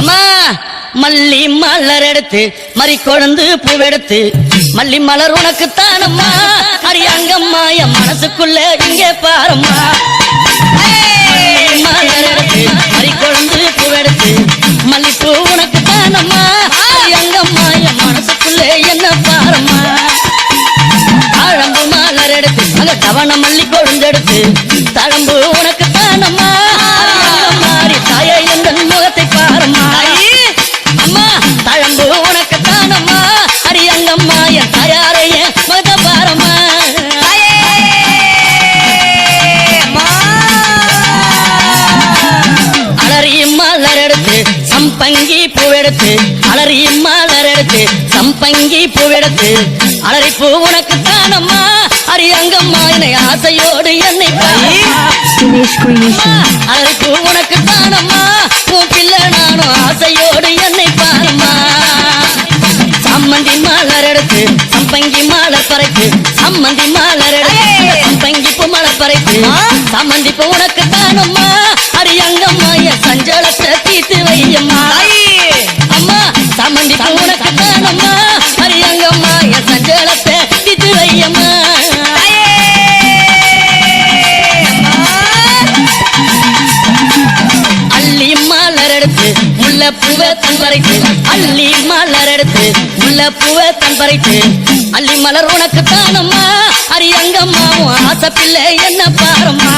அம்மா மல்லி மலர் எடுத்து மறி கொழுந்து பூவெடுத்து மல்லி மலர் உனக்கு தானம்மா அரியங்கம்மா என் மனசுக்குள்ள இங்கே பாரம்மா மலர் எடுத்து மறி கொழுந்து பூவெடுத்து மல்லிப்பூ உனக்கு தானம்மா அரியங்கம்மா என் மனசுக்குள்ள என்ன பாரம்மா தாழம்பு மலர் எடுத்து அங்க தவண மல்லி கொழுந்தெடுத்து தழம்பு உனக்கு தானம்மா மாறி தாய எந்த முகத்தை பாரம்மா அம்மா தழம்பு உனக்கு தானம்மா அரியங்கம்மா என் தாயாரைய மத பாரம்மா அலறி மலர் எடுத்து சம்பங்கி பூவெடுத்து அலறி மலர் எடுத்து சம்பங்கி பூவெடுத்து அலறி பூ உனக்கு தானம்மா அரியங்கம்மா என்னை ஆசையோடு என்னை அலறி பூ உனக்கு தானம்மா உன் பிள்ளை நானும் ஆசையோடு என்னை பாரும்மா சம்மந்தி மலர் எடுத்து சம்பங்கி மலர் பறைத்து சம்மந்தி மலர் எடுத்து சம்பங்கி பூ மலர் பறைத்து சம்மந்தி பூ உனக்கு தானம்மா அரியங்கம்மா என் சஞ்சலத்தை தீர்த்து வையம்மா அம்மா சம்மந்தி பூ உனக்கு தானம்மா அரியங்கம்மா என் சஞ்சலத்தை தீர்த்து வையம்மா அள்ளி மலர் எடுத்து முல்லை பூவை தன் பறித்து அள்ளி மலர் எடுத்து முல்லை பூவை தன் பறித்து அள்ளி மலர் உனக்கு தானம்மா அரியங்கம்மா ஆசை பிள்ளை என்ன பாரம்மா